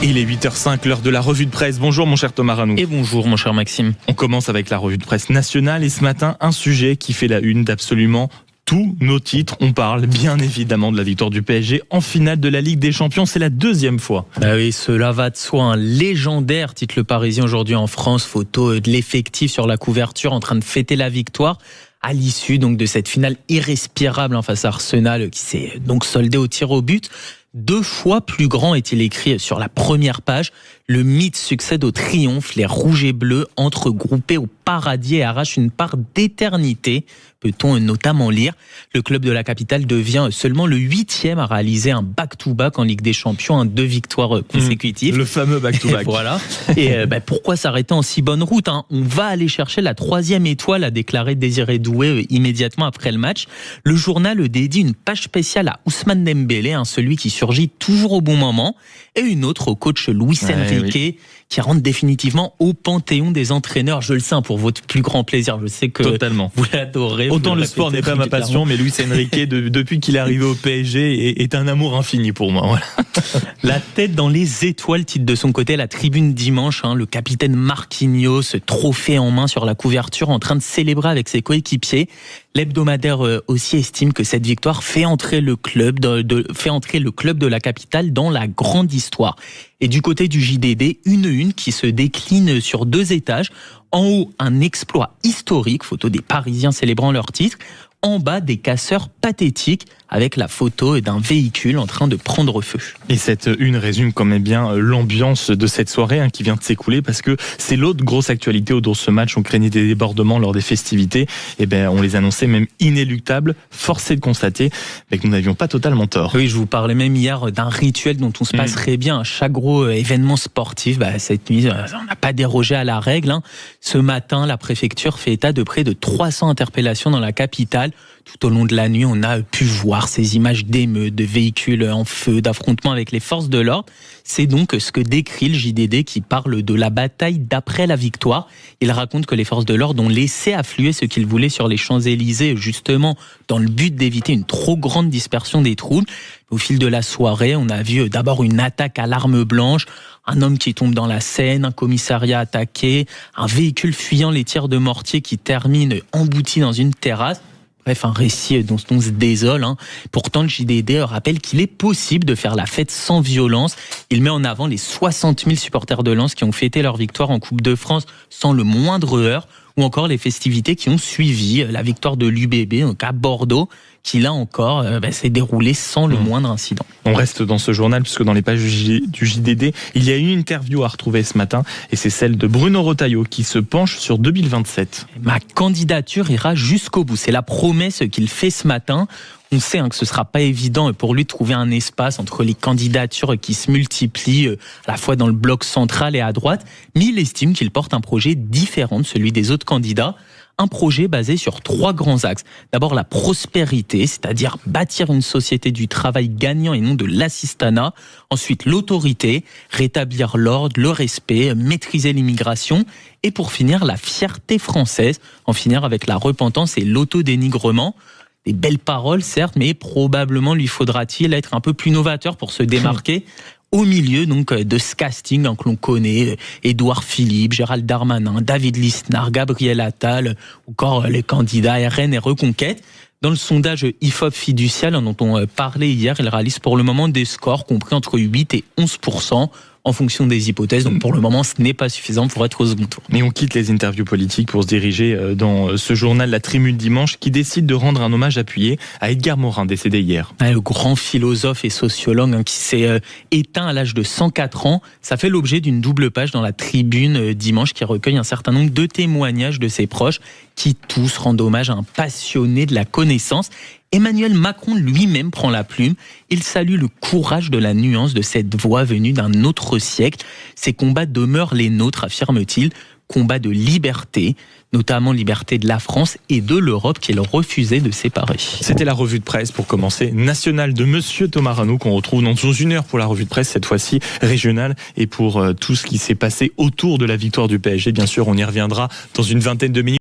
Il est 8h05, l'heure de la revue de presse. Bonjour mon cher Thomas Ranou. Et bonjour mon cher Maxime. On commence avec la revue de presse nationale et ce matin, un sujet qui fait la une d'absolument tous nos titres. On parle bien évidemment de la victoire du PSG en finale de la Ligue des Champions. C'est la deuxième fois. Bah oui, cela va de soi. Un légendaire titre Le Parisien aujourd'hui en France. Photo de l'effectif sur la couverture en train de fêter la victoire à l'issue donc de cette finale irrespirable face à Arsenal qui s'est donc soldée au tir au but. 2 fois plus grand est-il écrit sur la première page. Le mythe succède au triomphe. Les rouges et bleus entrent groupés au paradis et arrachent une part d'éternité. Peut-on notamment lire. Le club de la capitale devient seulement le 8e à réaliser un back-to-back en Ligue des Champions, 2 victoires consécutives. Le fameux back-to-back. Et voilà. Et pourquoi s'arrêter en si bonne route, hein? On va aller chercher la 3e étoile, a déclaré Désiré Doué immédiatement après le match. Le journal dédie une page spéciale à Ousmane Dembélé, celui qui surgit toujours au bon moment, et une autre au coach Luis Enrique, qui rentre définitivement au panthéon des entraîneurs. Je le sais, pour votre plus grand plaisir. Je sais que totalement. Vous l'adorez. Autant le sport n'est pas ma passion, mais Luis Enrique, depuis qu'il est arrivé au PSG, est un amour infini pour moi. Voilà. La tête dans les étoiles, titre de son côté la Tribune dimanche. Le capitaine Marquinhos, trophée en main sur la couverture, en train de célébrer avec ses coéquipiers. L'hebdomadaire aussi estime que cette victoire fait entrer le club de la capitale dans la grande histoire. Et du côté du JDD, une qui se décline sur 2 étages. En haut, un exploit historique, photo des Parisiens célébrant leur titre. En bas, des casseurs pathétiques avec la photo d'un véhicule en train de prendre feu. Et cette une résume quand même bien l'ambiance de cette soirée qui vient de s'écouler, parce que c'est l'autre grosse actualité autour de ce match. On craignait des débordements lors des festivités. Et on les annonçait même inéluctables. Force est de constater que nous n'avions pas totalement tort. Oui, je vous parlais même hier d'un rituel dont on se passerait bien à chaque gros événement sportif. Cette nuit, on n'a pas dérogé à la règle. Ce matin, la préfecture fait état de près de 300 interpellations dans la capitale. Tout au long de la nuit, on a pu voir ces images d'émeutes, de véhicules en feu, d'affrontements avec les forces de l'ordre. C'est donc ce que décrit le JDD qui parle de la bataille d'après la victoire. Il raconte que les forces de l'ordre ont laissé affluer ce qu'ils voulaient sur les Champs-Élysées, justement dans le but d'éviter une trop grande dispersion des troubles. Au fil de la soirée, on a vu d'abord une attaque à l'arme blanche, un homme qui tombe dans la Seine, un commissariat attaqué, un véhicule fuyant les tirs de mortier qui termine embouti dans une terrasse. Bref, un récit dont on se désole. Pourtant, le JDD rappelle qu'il est possible de faire la fête sans violence. Il met en avant les 60 000 supporters de Lens qui ont fêté leur victoire en Coupe de France sans le moindre heurt, ou encore les festivités qui ont suivi la victoire de l'UBB donc à Bordeaux, qui là encore s'est déroulée sans le moindre incident. On reste dans ce journal puisque dans les pages du JDD, il y a une interview à retrouver ce matin et c'est celle de Bruno Retailleau qui se penche sur 2027. Ma candidature ira jusqu'au bout. C'est la promesse qu'il fait ce matin. On sait que ce sera pas évident pour lui de trouver un espace entre les candidatures qui se multiplient à la fois dans le bloc central et à droite, mais il estime qu'il porte un projet différent de celui des autres candidats. Un projet basé sur 3 grands axes. D'abord la prospérité, c'est-à-dire bâtir une société du travail gagnant et non de l'assistanat. Ensuite l'autorité, rétablir l'ordre, le respect, maîtriser l'immigration. Et pour finir, la fierté française, en finir avec la repentance et l'autodénigrement. Des belles paroles, certes, mais probablement lui faudra-t-il être un peu plus novateur pour se démarquer. Au milieu donc de ce casting que l'on connaît, Édouard Philippe, Gérald Darmanin, David Lisnard, Gabriel Attal, encore les candidats RN et Reconquête. Dans le sondage IFOP Fiducial dont on parlait hier, il réalise pour le moment des scores compris entre 8 et 11%. En fonction des hypothèses. Donc pour le moment, ce n'est pas suffisant pour être au second tour. Mais on quitte les interviews politiques pour se diriger dans ce journal La Tribune dimanche qui décide de rendre un hommage appuyé à Edgar Morin, décédé hier. Le grand philosophe et sociologue qui s'est éteint à l'âge de 104 ans. Ça fait l'objet d'une double page dans La Tribune dimanche qui recueille un certain nombre de témoignages de ses proches qui tous rendent hommage à un passionné de la connaissance. Emmanuel Macron lui-même prend la plume. Il salue le courage de la nuance de cette voix venue d'un autre siècle. Ces combats demeurent les nôtres, affirme-t-il. Combats de liberté, notamment liberté de la France et de l'Europe qu'il refusait de séparer. C'était la revue de presse pour commencer nationale de Monsieur Thomas Ranou qu'on retrouve dans une heure pour la revue de presse, cette fois-ci régionale et pour tout ce qui s'est passé autour de la victoire du PSG. Bien sûr, on y reviendra dans une vingtaine de minutes.